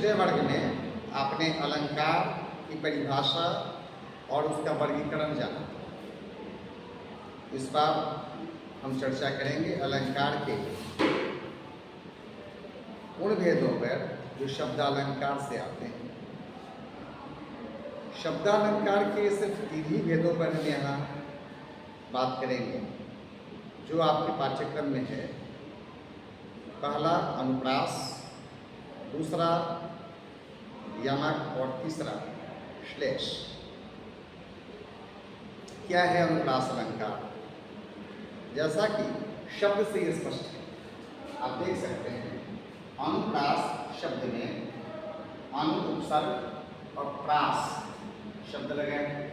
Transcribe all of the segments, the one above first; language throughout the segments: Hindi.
पिछले वर्ग में आपने अलंकार की परिभाषा और उसका वर्गीकरण जाना। इस बार हम चर्चा करेंगे अलंकार के उन भेदों पर जो शब्दालंकार से आते हैं। शब्दालंकार के सिर्फ 3 ही भेदों पर हम यहाँ बात करेंगे जो आपके पाठ्यक्रम में है। पहला अनुप्रास, दूसरा यमक और तीसरा श्लेष। क्या है अनुप्रास अलंकार? जैसा कि शब्द से स्पष्ट है, आप देख सकते हैं अनुप्रास शब्द में अनु उपसर्ग और प्रास शब्द लगे हैं।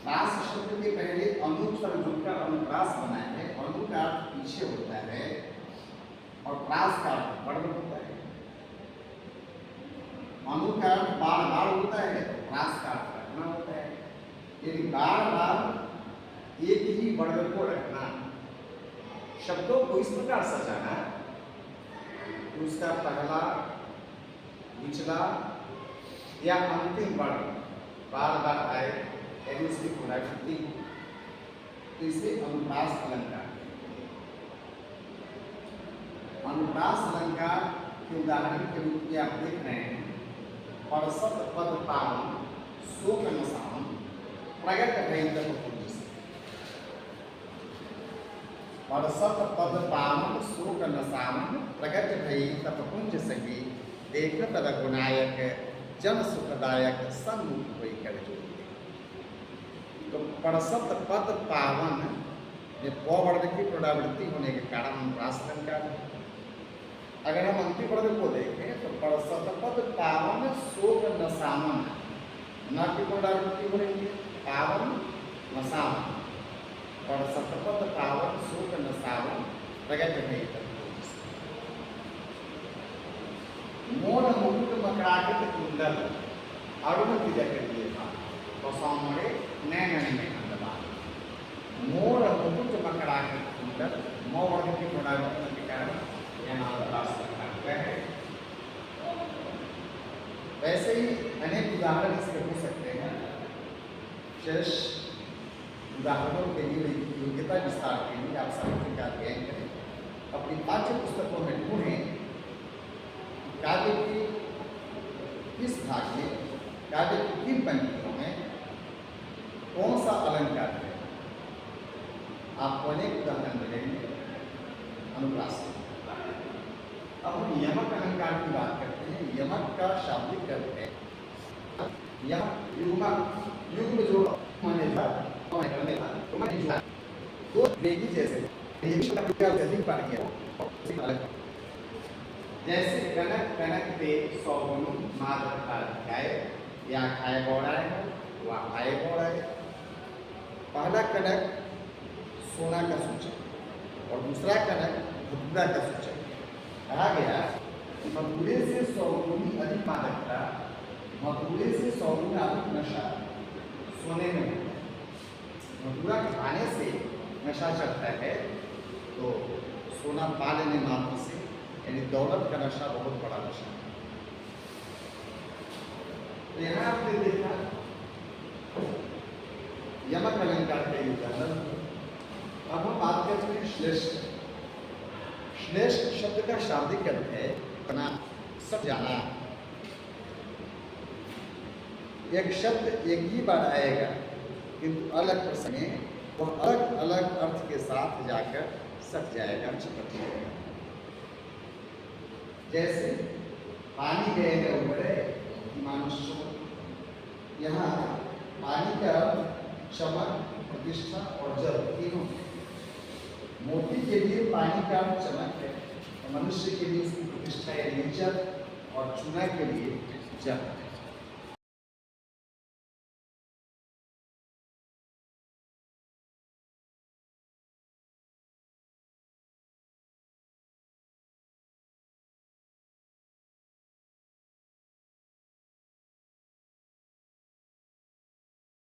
प्रास शब्द के पहले अनुपसर्ग जुड़कर अनुप्रास बना है। अनु का अर्थ पीछे होता है और प्रास का अर्थ बढ़ होता है। अनु का अर्थ बार बार होता है, प्रास का अर्थ रखना होता है। यदि बार बार एक ही वर्ग को रखना, शब्दों को इस प्रकार सजाना कि उसका पहला, निचला या अंतिम वर्ग बार बार आए, यानी उसकी पुनरावृत्ति, तो इसे अनुप्रास अलंकार। अनुप्रास अलंकार के उदाहरण के रूप में आप देख रहे हैं परसत पद पावन शोक नसाम प्रगट भयंकर पुंज से। परसत पद पावन शोक नसाम प्रगट भयंकर पुंज सही देखत रघुनायक जन सुखदायक सन्मुख होई कर जोड़ी। तो परसत पद पावन में प वर्ग की पुनरावृत्ति होने के कारण अनुप्रास अलंकार है। अगर हम अंतिम वर्ग को देखें तो परसत पद पावन शोक नसामन, न की पुनरावृत्ति हो रही है, पावन नसामन। परसत पद पावन शोक नसामन प्रगट भयंकर मोर मुकुट मकराकृत कुंडल अरुण तिलक दिए था तो सामरे नैनन में अंधबान। मोर मुकुट मकराकृत कुंडल मौ वर्ग की पुनरावृत्ति के कारण यह नाम अनुप्रास अलंकार है। वैसे ही अनेक उदाहरण इसके हो सकते हैं। शेष उदाहरणों के लिए योग्यता विस्तार के लिए आप साहित्य का अध्ययन करें, अपनी पाठ्य पुस्तकों में ढूंढें काव्य की किस भाग में, काव्य की किन पंक्तियों में कौन सा अलंकार है। आपको अनेक उदाहरण मिलेंगे अनुप्रास। अब हम यमक अलंकार की बात करते हैं। यमक का शाब्दिक अर्थ है यमक युग्मक, युग्म जो माने जाता तो वेगी जैसे अधिक पा गया। जैसे कनक कनक पे सौगुन माधव का अध्याय या खाए बौड़ाए हो वह खाए बौड़ाए। पहला कनक सोना का सूचक और दूसरा कनक धतूरा का सूचक। कहा गया मधुरे से सौगुनी अधिक मादकता, मधुरे से सौगुन अधिक नशा सोने में होता है। मधुरा खाने से नशा चढ़ता है तो सोना पा लेने मात्र से, यानी दौलत का नशा बहुत बड़ा नशा है। तो यहाँ आपने देखा यमक अलंकार का उदाहरण। अब हम बात करते हैं श्लेष्ठ। श्लेष्ठ शब्द का शाब्दिक अर्थ है बना सब जाना। एक शब्द एक ही बार आएगा किंतु अलग प्रसंग में वह अलग अलग अर्थ के साथ जाकर सट जाएगा, चिपक जाएगा। जैसे पानी गए उबरे मनुष्य, यहाँ पानी का चमक, प्रतिष्ठा और जल तीनों। मोती के लिए पानी का चमक है, मनुष्य के लिए उसकी प्रतिष्ठा या जल, और चूना के लिए जल।